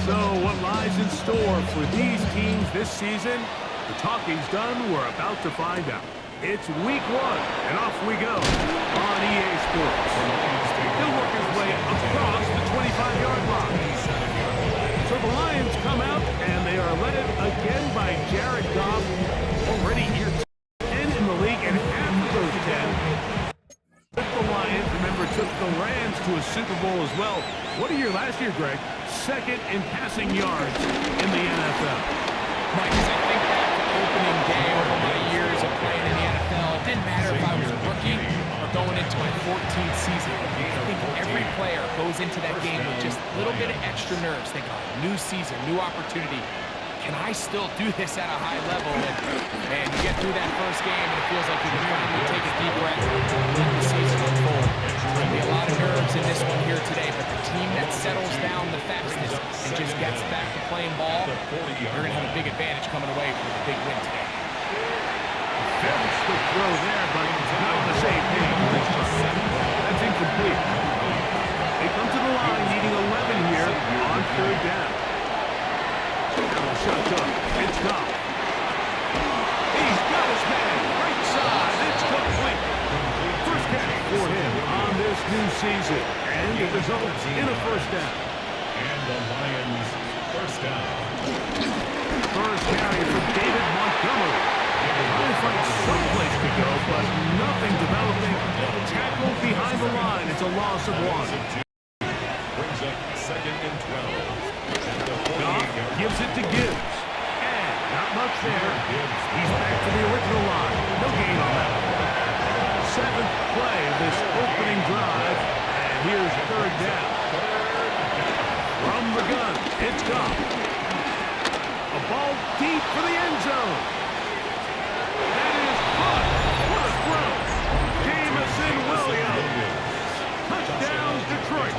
So what lies in store for these teams this season? The talking's done. We're about to find out. It's week 1, and off we go on EA Sports. He'll work his way across the 25-yard line. So the Lions come out, and they are led again by Jared Goff, already year 10 in the league, and half of those 10 with the Lions, remember, took the Rams to a Super Bowl as well. What a year last year, Greg. Second in passing yards in the NFL. Mike, as I think back to opening day over my years of playing in the NFL, it didn't matter if I was a rookie or going into my 14th season. I think every player goes into that game with just a little bit of extra nerves, thinking, oh, new season, new opportunity. Can I still do this at a high level? And you get through that first game, and it feels like you can finally take a deep breath and let the season unfold. There'll be a lot of nerves in this one here today, but the team that settles down the fastest and just gets back to playing ball, they're going to have a big advantage coming away with a big win today. Very quick throw there, but not on the same page this time. That's incomplete. They come to the line needing 11 here on third down. Now the shot's up. It's Goff. He's got his man right side. It's complete. First catch for him on this new season. And it results in a first down. And the Lions first down. First carry for David Montgomery. Trying to find someplace to go, but nothing developing. Tackled behind the line. It's a loss of 1. Brings up 2nd and 12. Goff gives it to Gibbs. And not much there. He's back to the original line. No gain on that one. 7th play of this opening drive. And here's third down. From the gun, it's Goff. A ball deep for the end zone. That is caught. What a throw. Jameson Williams. Touchdown, Detroit.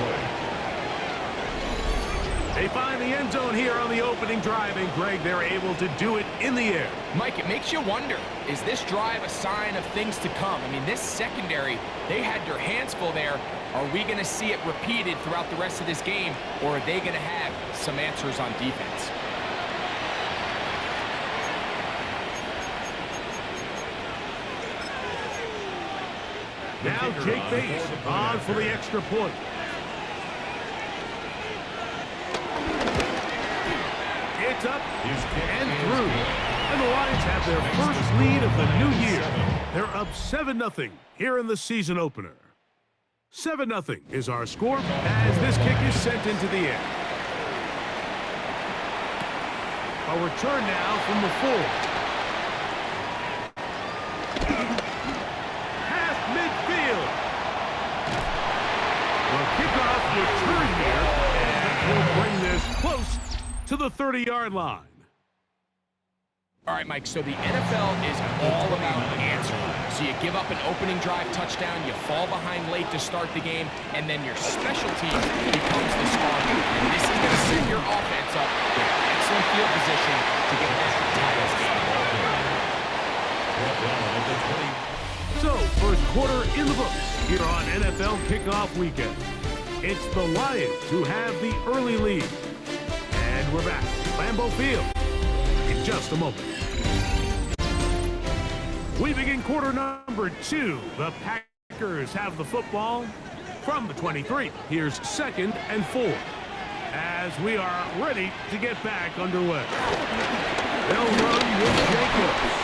They find the end zone here on the opening drive, and Greg, they're able to do it in the air. Mike, it makes you wonder, is this drive a sign of things to come? I mean, this secondary, they had their hands full there. Are we going to see it repeated throughout the rest of this game, or are they going to have some answers on defense? Now Jake Bates on for the extra point. It's up and through. And the Lions have their first lead of the new year. They're up 7-0 here in the season opener. 7-0 is our score as this kick is sent into the air. A return now from the 4. Half midfield. The kickoff return here, and we'll bring this close to the 30-yard line. All right, Mike, so the NFL is all about answering. So you give up an opening drive touchdown, you fall behind late to start the game, and then your special team becomes the spark. And this is going to set your offense up with excellent field position to get back to tie this game. So, first quarter in the books here on NFL Kickoff Weekend. It's the Lions who have the early lead. And we're back at Lambeau Field in just a moment. We begin quarter number 2. The Packers have the football from the 23. Here's 2nd and 4 as we are ready to get back underway. They'll run with Jacobs,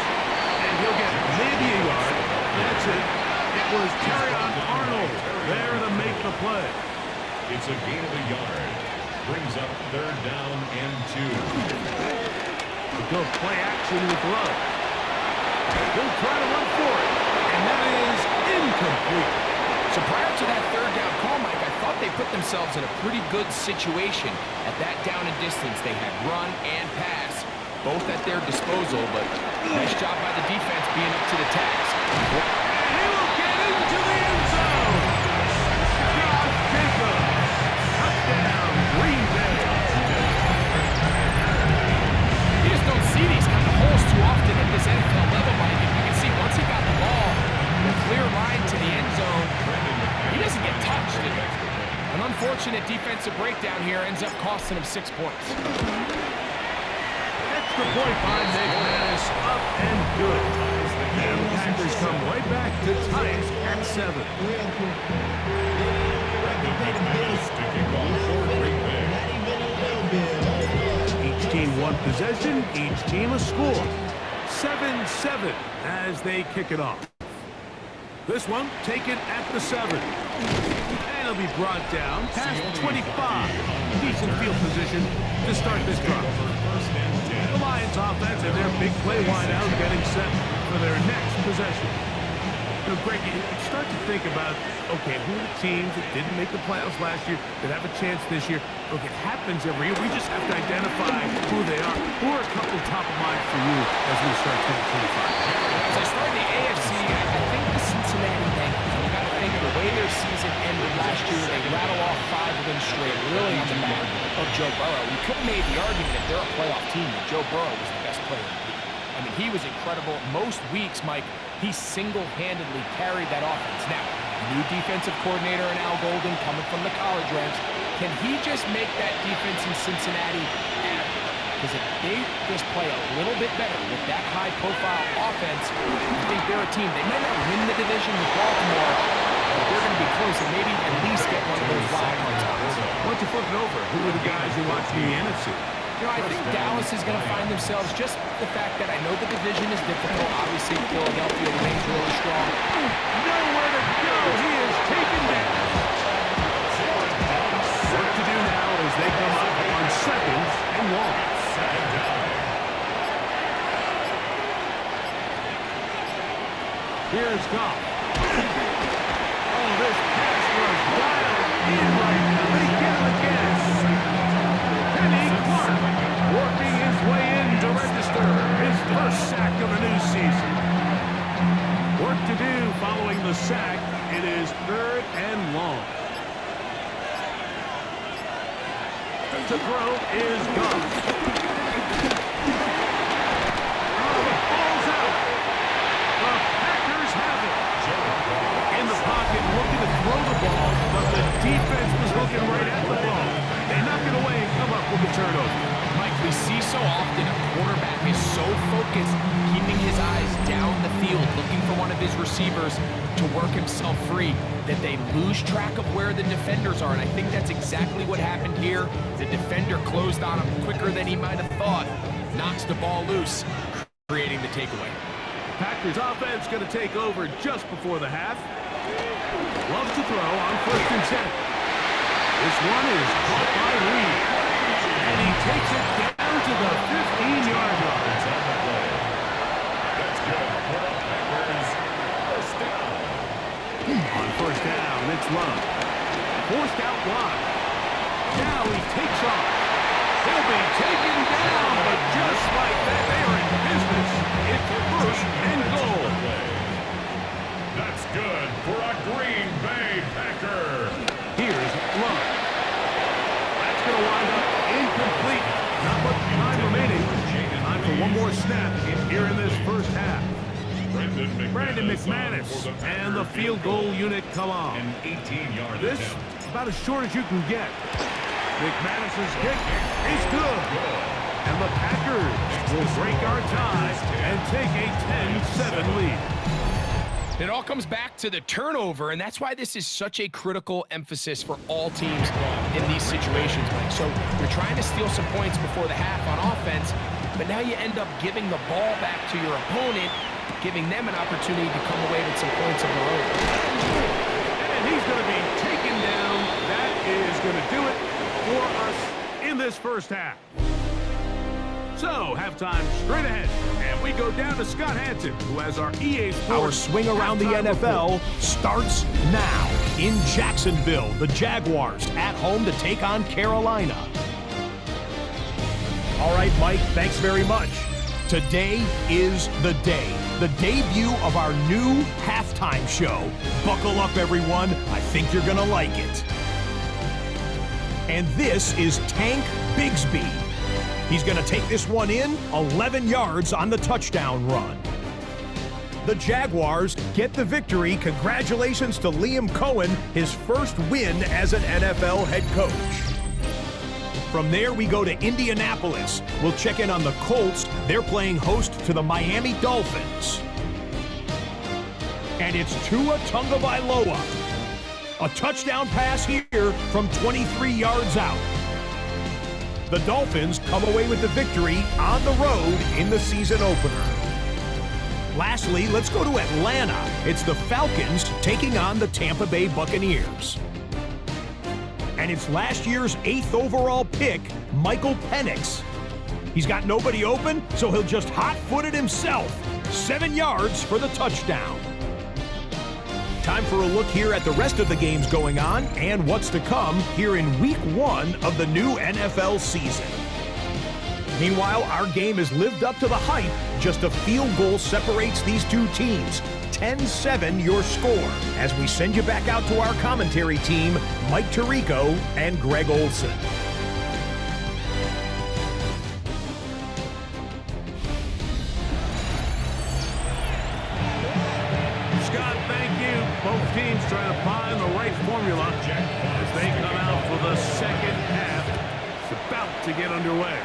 and he'll get maybe a yard. That's it. It was Terrion Arnold there to make the play. It's a gain of a yard. Brings up 3rd down and 2. We'll go play action with Love. He'll try to run for it, and that is incomplete. So prior to that 3rd down call, Mike, I thought they put themselves in a pretty good situation. At that down and distance, they had run and pass, both at their disposal, but nice job by the defense being up to the task. And he will get into the end zone. Josh Jacobs, touchdown, Green Bay. You just don't see these kind of holes too often at this NFL level, Mike. And you can see once he got the ball, costing him 6 points. Extra point by McManus, up and good. And the Packers come right back to tie it at 7. McManus to kick off for Green Bay. Each team one possession, each team a score. 7-7 as they kick it off. This one taken at the 7. And it'll be brought down past the 25. Decent field position to start this drive. The Lions offense and their big play wideout getting set for their next possession. You know, Greg, you start to think about, okay, who are the teams that didn't make the playoffs last year that have a chance this year? Look, it happens every year. We just have to identify who they are. Who are a couple top of mind for you as we start 2025? As I start the AFC, I think the Cincinnati Bengals. You got to think the way their season ended last year, they rattle off 5 wins straight, really on the back of Joe Burrow. We could have made the argument if they're a playoff team that Joe Burrow was the best player in the league. I mean, he was incredible. Most weeks, Mike, he single-handedly carried that offense. Now, new defensive coordinator in Al Golden coming from the college ranks. Can he just make that defense in Cincinnati average? Because if they just play a little bit better with that high-profile offense, I think they're a team. They might not win the division with Baltimore, but they're going to be close and maybe at least get one of those wild card spots. Why don't you flip it over? Who are the guys you watch in the NFC? You know, I think Dallas is going to find themselves, just the fact that I know the division is difficult. Obviously, Philadelphia remains really strong. Nowhere to go. He is taken down. Work to do now as they come up on 2nd and 1. Here's Goff. Oh, this pass was dialed in right now. They get him again. Kenny Clark working his way in to register his first sack of the new season. Work to do following the sack. It is 3rd and long. To throw is Goff. Oh, the ball's out. The Packers have it. In the pocket, looking to throw the ball, but the defense was looking right at the ball. They knock it away and come up with a turnover. Mike, we see so often a quarterback is so focused, keeping his eyes down the field, looking for one of his receivers to work himself free, that they lose track of where the defenders are. And I think that's exactly what happened here. The defender closed on him quicker than he might have thought, knocks the ball loose, creating the takeaway. Packers offense going to take over just before the half. Loves to throw on 1st and 10. This one is caught by Reed. And he takes it down to the 15-yard line. That's good for the Packers. First down. On 1st down, it's Love. Forced out wide. Now he takes off. He'll be taken down, but just like that, they are in business. It's 1st and goal. That's good for a Green Bay Packer. Here's Love. That's going to wind up incomplete. Not much time remaining. Time for one more snap here in this first half. Brandon McManus and the field goal unit come on. An 18-yard This attempt. about as short as you can get. McManus's kick is good. And the Packers will break our tie and take a 10-7 lead. It all comes back to the turnover, and that's why this is such a critical emphasis for all teams in these situations, Mike. So you're trying to steal some points before the half on offense, but now you end up giving the ball back to your opponent, giving them an opportunity to come away with some points of their own. And he's going to be taken down. That is going to do it for us in this first half. So, halftime straight ahead, and we go down to Scott Hanson, who has our EA Sports. Our swing around the halftime NFL report. starts now. In Jacksonville, the Jaguars at home to take on Carolina. All right, Mike, thanks very much. Today is the day. The debut of our new halftime show. Buckle up, everyone. I think you're going to like it. And this is Tank Bigsby. He's going to take this one in 11 yards on the touchdown run. The Jaguars get the victory. Congratulations to Liam Cohen, his first win as an NFL head coach. From there, we go to Indianapolis. We'll check in on the Colts. They're playing host to the Miami Dolphins. And it's Tua Tagovailoa. A touchdown pass here from 23 yards out. The Dolphins come away with the victory on the road in the season opener. Lastly, let's go to Atlanta. It's the Falcons taking on the Tampa Bay Buccaneers. And it's last year's 8th overall pick, Michael Penix. He's got nobody open, so he'll just hot-foot it himself. 7 yards for the touchdown. Time for a look here at the rest of the games going on and what's to come here in Week 1 of the new NFL season. Meanwhile, our game has lived up to the hype. Just a field goal separates these two teams. 10-7 your score as we send you back out to our commentary team, Mike Tirico and Greg Olson. Scott, thank you. Both teams trying to find the right formula as they come out for the second half. It's about to get underway.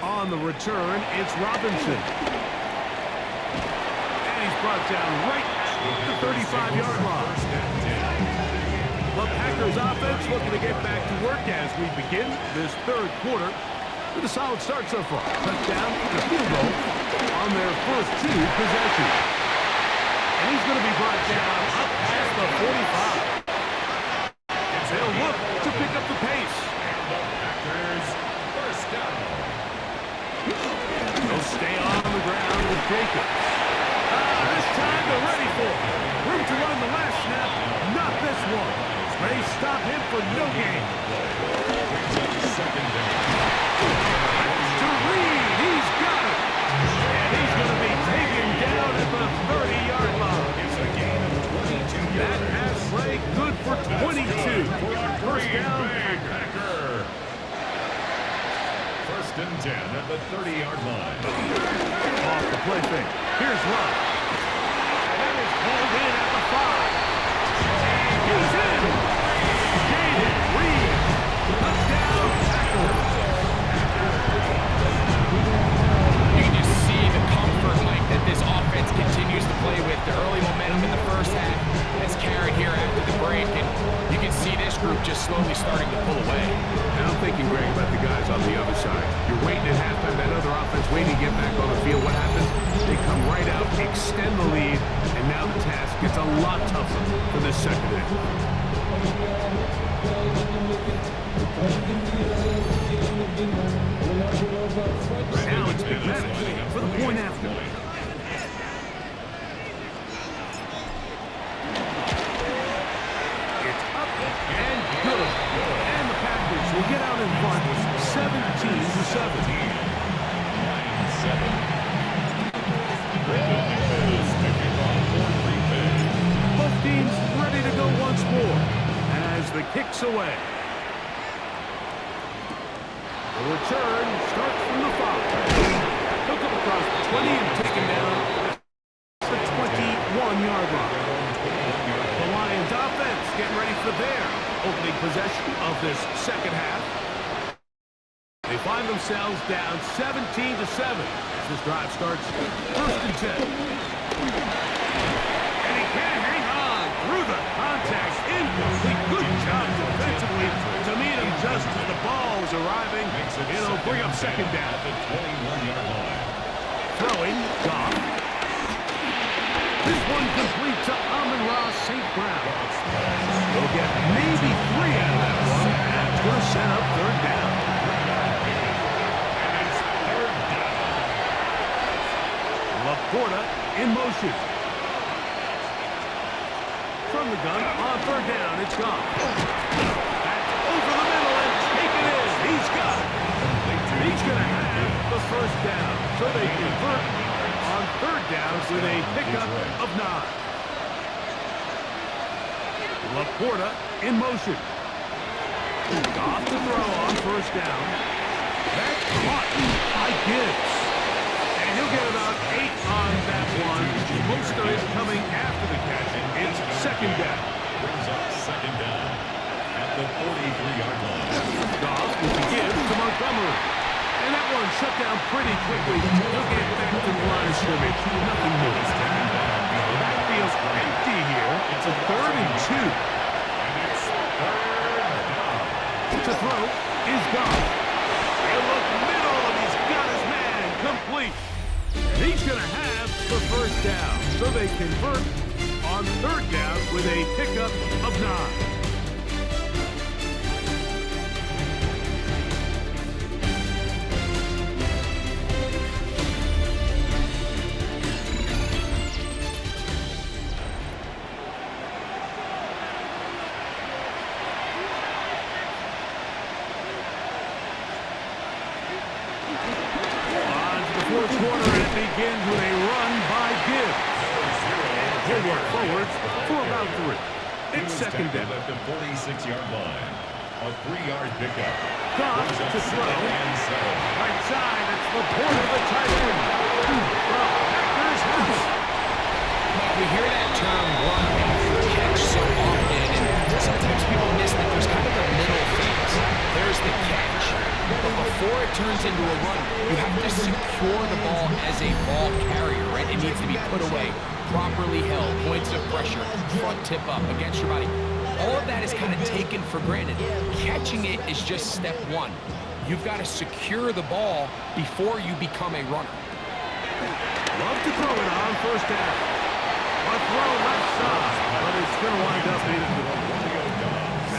On the return, it's Robinson. And he's brought down right at the 35-yard line. The Packers offense looking to get back to work as we begin this third quarter with a solid start so far. Touchdown and a field goal on their first 2 possessions. And he's going to be brought down up past the 45. They'll look to pick up the pace. Packers first down. They'll stay on the ground with Jacobs. This time they're ready for it. Room to run the last snap. Not this one. They stop him for no gain. Second down. That's to Reed. He's got it. And he's going to be taken down at the 30-yard line. It's a gain of 22 That pass play good for 22. First down. Packer. First and 10 at the 30-yard line. Off the play fake. Here's Love. That is pulled in at the 5. He's in. Jaden Reed. Touchdown, Packers. You can just see the comfort, Mike, that this offense continues to play with. The early momentum in the first half has carried here after the break, and you can see this group just slowly starting to pull away. And I'm thinking, Greg, about the guys on the other side. You're waiting at halftime, that other offense waiting to get back on the field. What happens? They come right out, extend the lead, and now the task gets a lot tougher for this second half. Now it's McManus for the point after. It's up and good. And the Packers will get out in front 17-7. Both teams ready to go once more as the kick's away. The return starts from the 5. He'll come across the 20 and take him down at the 21-yard line. The Lions offense getting ready for their opening possession of this second half. They find themselves down 17-7 as this drive starts first and 10. And he can't hang on through the contact. Incomplete. Good job defensively to meet him just as the ball was arriving. It'll bring up second down. At the 21-yard line. Throwing, Goff. This one complete to Amon-Ra St. Brown. They'll get maybe 3 out of that one. That's going to set up third down. And it's third down. Laporta in motion. From the gun on third down, it's Goff. That's over the middle and taken in. He's got it. He's going to have the first down. So they convert on third down with a pickup of 9. Laporta in motion. Goff to throw on first down. That's caught by Gibbs. And he'll get about 8 on that one. Most of it coming after the catch. It's second down. Brings up second down at the 43-yard line. Goff with the give to Montgomery. And that one shut down pretty quickly. He'll get back to the line of scrimmage. Nothing more. The backfield's empty here. It's a 3rd and 2. And it's third down. To throw is Goff. He'll look middle, and he's got his man complete. And he's going to have the first down. So they convert on 3rd down with a pickup of 9. Fourth quarter, and it begins with a run by Gibbs. And he'll work forward for about 3. It's 2nd down. At the 46-yard line. A 3-yard pickup. Goff to throw. And 7. Right side, it's the point of the tight end. The Packers house. We hear that term run after catch so often, and sometimes people miss that there's kind of a middle phase. There's the catch. But before it turns into a run, you have to secure the ball as a ball carrier, right? It needs to be put away, properly held, points of pressure, front tip up against your body. All of that is kind of taken for granted. Catching it is just step 1. You've got to secure the ball before you become a runner. Love to throw it on 1st down. A throw left side, but it's going to wind up being a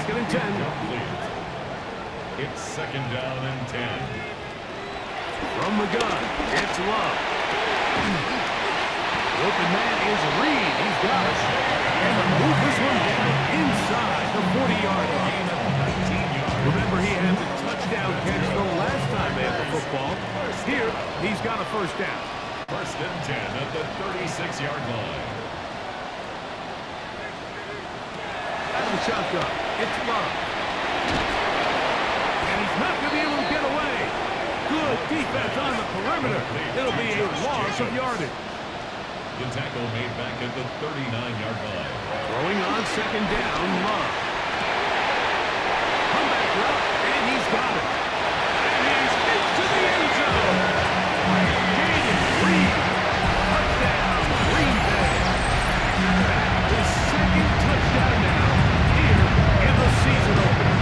2nd and 10. It's 2nd down and 10. From the gun, it's Love. The open man is Reed. He's got it. And they move this one down inside the 40-yard line. Remember, he had the touchdown catch the last time they had the football. Here, he's got a 1st down. 1st and 10 at the 36-yard line. Out of the shotgun, it's Love. And he's not going to be able to get away. Good defense on the perimeter. It'll be a loss of yardage. The tackle made back at the 39-yard line. Throwing on 2nd down, Love. Comeback route, and he's got it. And he's into the end zone. Jaden Reed. Touchdown, Green Bay. His 2nd touchdown now here in the season opener.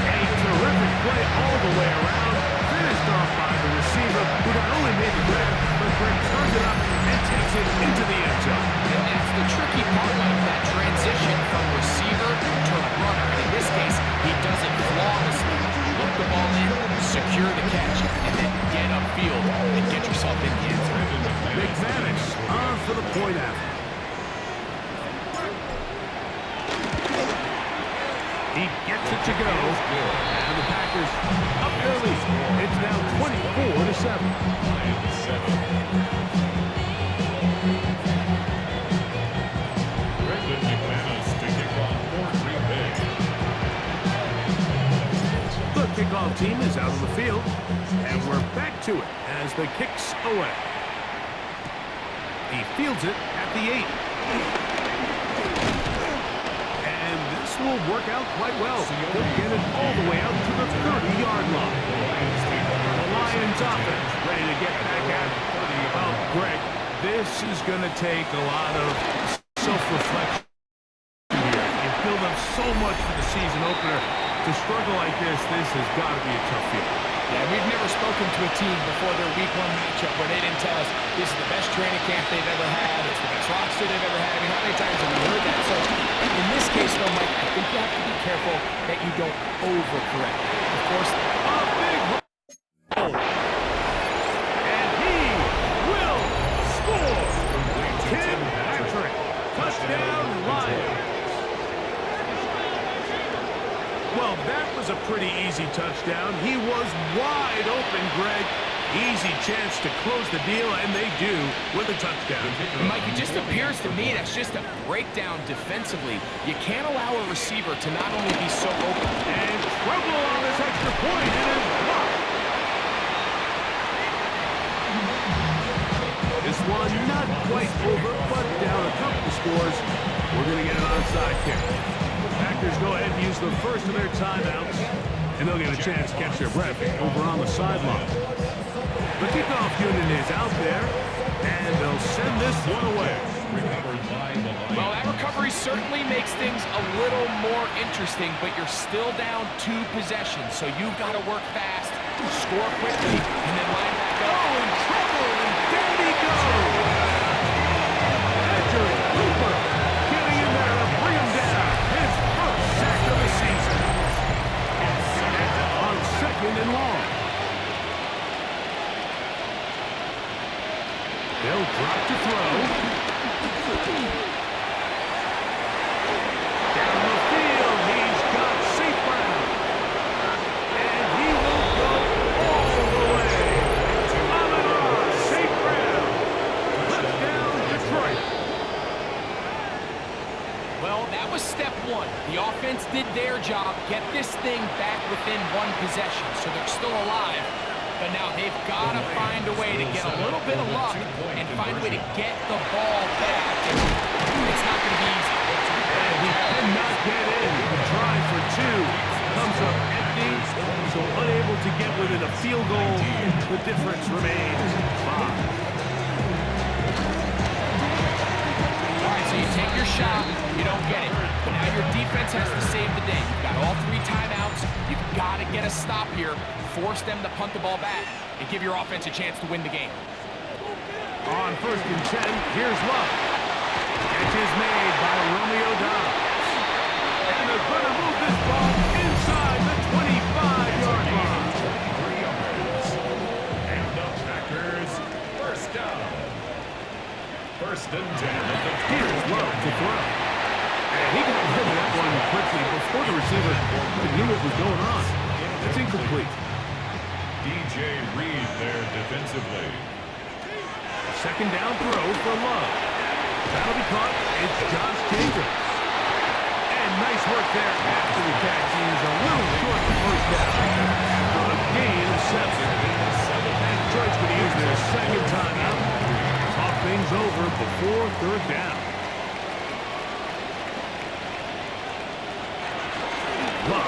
A terrific play all the way around. Finished off by the receiver, who not only made the grab, but Greg turns it up and takes it into the end zone. And that's the tricky part, like that transition from receiver to runner. And in this case, he does it flawlessly. Look the ball in, secure the catch, and then get upfield and get yourself in the end zone. McManus on for the point after. He gets it to go. And the Packers up their lead. It's now 24-7. Brendan McManus to kick off for Green Bay. The kickoff team is out on the field. And we're back to it as the kick's away. He fields it at the 8. And this will work out quite well. He'll get it all the way out to the 30-yard line. The Lions offense ready to get back at it. Well, Greg, this is going to take a lot of self-reflection here. You build up so much for the season opener. To struggle like this has got to be a tough field. Yeah, we've never spoken to a team before their week 1 matchup where they didn't tell us this is the best training camp they've ever had, it's the best roster they've ever had. I mean, how many times have we heard that? So in this case, though, Mike, I think you have to be careful that you don't overcorrect. Of course, A big hole. And he will score. Tim Patrick. Touchdown, Lions. Well, that was a pretty easy touchdown. He was wide open, Greg. Easy chance to close the deal, and they do with a touchdown. Mike, it just appears to me that's just a breakdown defensively. You can't allow a receiver to not only be so open. And trouble on this extra point. It is blocked. This one not quite over, but down a couple scores. We're going to get an onside kick. Packers go ahead and use the first of their timeouts, and they'll get a chance to catch their breath over on the sideline. The kickoff unit is out there, and they'll send this one away. Well, that recovery certainly makes things a little more interesting, but you're still down 2 possessions, so you've got to work fast, score quickly, and then line back up. Oh, in trouble, and down he goes! Patrick Cooper getting in there to bring him down. His first sack of the season. On 2nd and long. They'll drop to throw. Down the field, he's got St. Brown. And he will go all the way. Amon-Ra St. Brown. Touchdown, Detroit. Well, that was step 1. The offense did their job, get this thing back within 1 possession, so they're still alive. But now they've got to find a way to get a little bit of luck and find a way to get the ball back. And it's not going to be easy. And he cannot get in. The try for 2 comes up empty, so unable to get within a field goal. The difference remains 5. All right, so you take your shot, you don't get it. But now your defense has to save the day. You've got all 3 timeouts. You've got to get a stop here. Force them to punt the ball back and give your offense a chance to win the game. On 1st and 10, here's Love. Catch is made by Romeo Doubs. And they're going to move this ball inside the 25-yard line. 3 yards. And the Packers, first down. 1st and 10 at the Here's Love to throw. And he got rid of that one quickly before the receiver knew what was going on. It's incomplete. DJ Reed there defensively. 2nd down throw for Love. That'll be caught. It's Josh Jacobs. And nice work there after the catch. He's a little short for 1st down. A gain of 7. And Detroit's going to use their 2nd timeout. Talk things over before 3rd down. Love.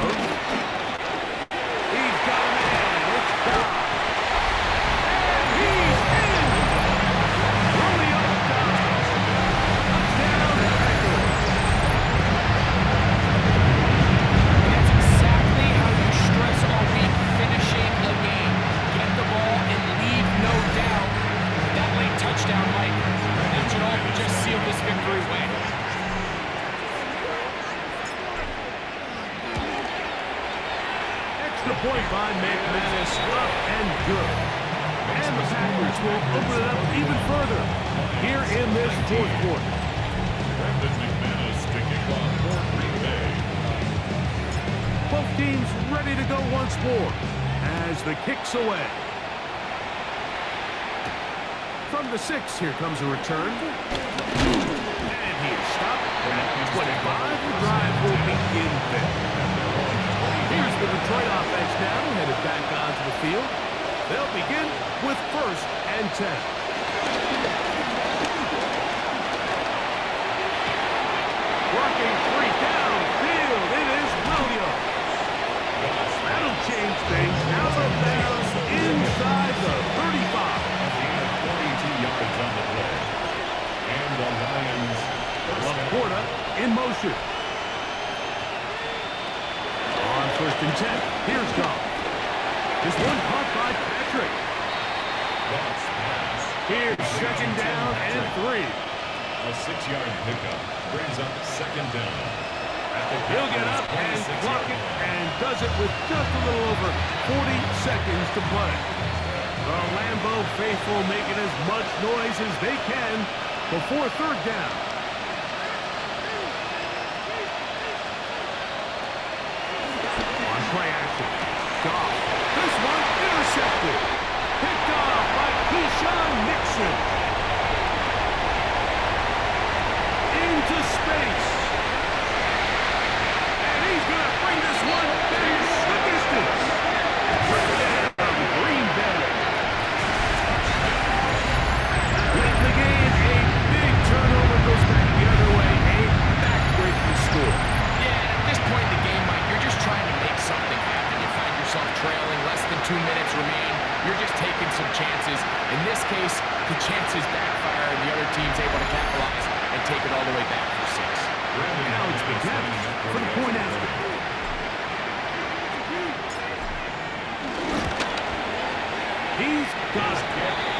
He's got a man. It's Dobbs. And he's in. Romeo Doubs. Touchdown, Packers. That's exactly how you stress a week finishing a game. Get the ball and leave no doubt. That late touchdown, Mike, that should all just seal this victory away. The point by McManus, up and good. And the Packers will open it up even further here in this 4th quarter. Brandon McManus to kick off for Green Bay. Both teams ready to go once more as the kick's away. From the 6, here comes a return. And he is stopped at 25. The drive will begin there. Here's the Detroit offense now, headed back onto the field. They'll begin with 1st and 10. Working 3 downfield, it is Williams. That'll change things. Out of bounds inside the 35. 42 yards on the play. And the Lions. Laporta in motion. 1st and 10. Here's Goff. This one caught by Patrick. Here's 2nd down and 3. A 6-yard pickup brings up 2nd down. He'll get up and block it and does it with just a little over 40 seconds to play. The Lambeau faithful making as much noise as they can before 3rd down. Play action. Goff. This one intercepted. Picked off by Keyshawn Nixon. Into space. And he's going to bring this one the distance. Touchdown, Green Bay. Late in the game, a big turnover goes created some chances. In this case, the chances backfire, and the other team's able to capitalize and take it all the way back for 6. Now it's McManus for the point after. He's got it.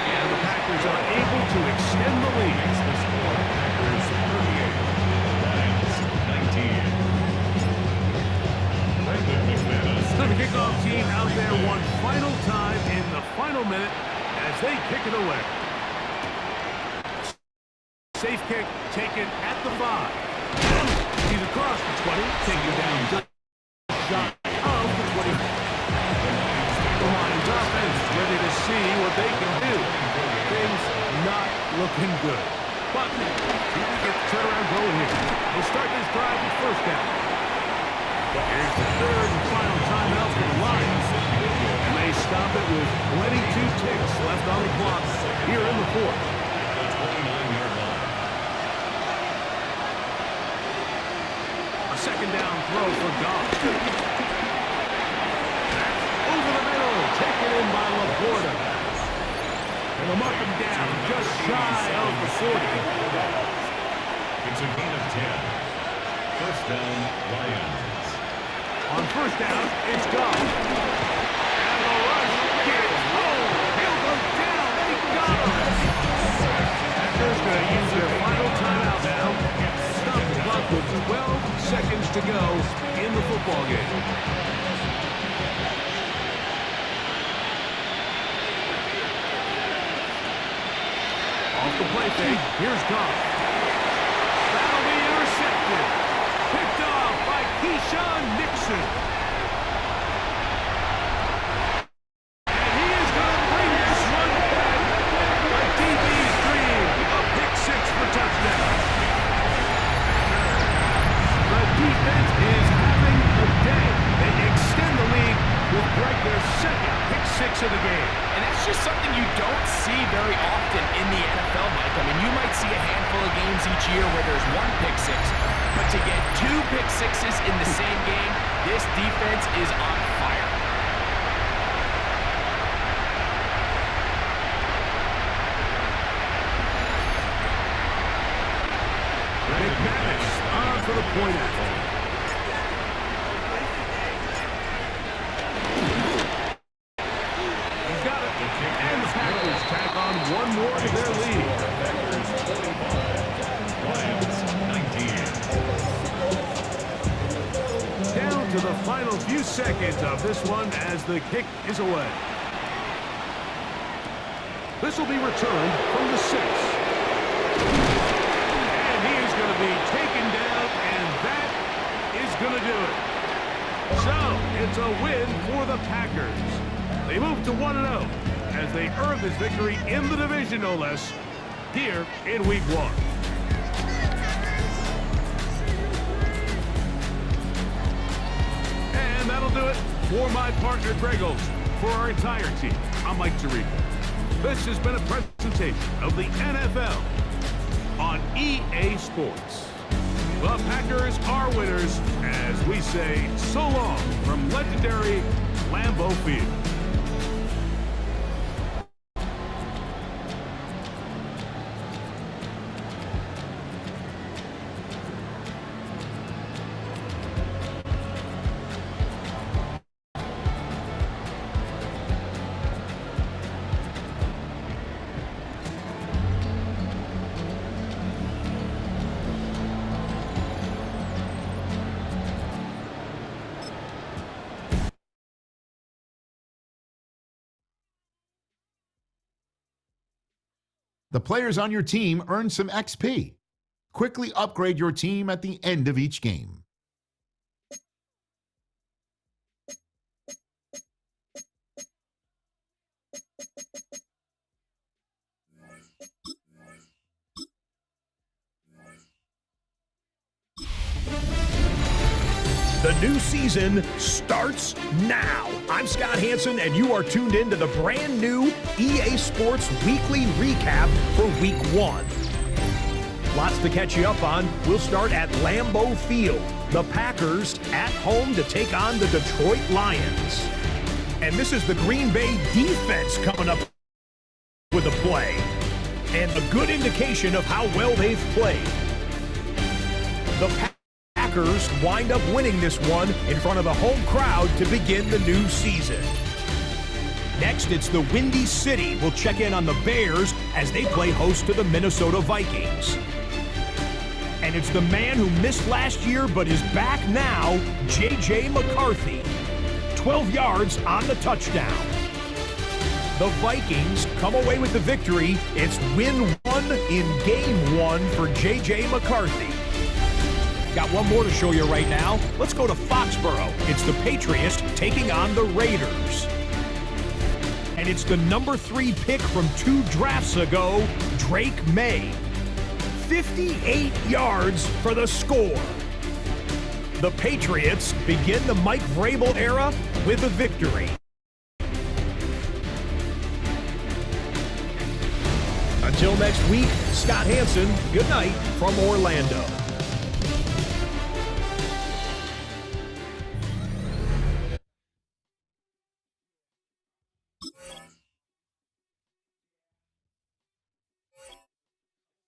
And the Packers are able to extend the lead. Packers 38, Lions 19. Brandon McManus. So the kickoff team out there one final time in the final minute as they kick it away. Safe kick taken at the 5. He's across the 20, taken down just shot of the 20. The Lions offense ready to see what they can do. Things not looking good. But see if we get the turnaround going here. They start this drive with first down. Here's the third and final timeout for the Lions. And they stop it with 22 ticks left on the clock here in the 4th. Second down throw for Goff. Over the middle, taken in by Laporta. And they'll mark him down just shy of the 40. It's a gain of 10. First down, Lions. On first down, it's Goff. And the rush gets home. He'll go down. They got him. Packers going to use their final timeout now. Stop the clock with 12 seconds to go in the football game. Off the play fake, here's Goff. That'll be intercepted. Picked off by Keyshawn Nixon. And he is going to bring this one back. A DB's dream. A pick 6 for touchdown. The defense is having a day. They extend the lead with Greg their second pick 6 of the game. And that's just something you don't see very often in the NFL, Mike. I mean, you might see a handful of games each year where there's 1 pick 6, but to get 2 pick 6s in the same game, this defense is on fire. McManus on for the point after. He's got it. And the Packers tack on one more to their lead. Lions 19. Down to the final few seconds of this one as the kick is away. This will be returned from the 6. And he is going to be taken down, and that is going to do it. So, it's a win for the Packers. They move to 1-0 as they earn this victory in the division, no less, here in Week 1. And that'll do it for my partner, Greg Olsen. For our entire team, I'm Mike Tirico. This has been a presentation of the NFL on EA Sports. The Packers are winners as we say so long from legendary Lambeau Field. The players on your team earn some XP. Quickly upgrade your team at the end of each game. The new season starts now. I'm Scott Hansen, and you are tuned in to the brand new EA Sports Weekly Recap for Week 1. Lots to catch you up on. We'll start at Lambeau Field. The Packers at home to take on the Detroit Lions. And this is the Green Bay defense coming up good indication of how well they've played. The Packers wind up winning this one in front of the home crowd to begin the new season. Next, it's the Windy City. We'll check in on the Bears as they play host to the Minnesota Vikings. And it's the man who missed last year but is back now, J.J. McCarthy. 12 yards on the touchdown. The Vikings come away with the victory. It's win 1 in game 1 for J.J. McCarthy. Got one more to show you right now. Let's go to Foxborough. It's the Patriots taking on the Raiders. And it's the number 3 pick from 2 drafts ago, Drake May. 58 yards for the score. The Patriots begin the Mike Vrabel era with a victory. Until next week, Scott Hanson, good night from Orlando.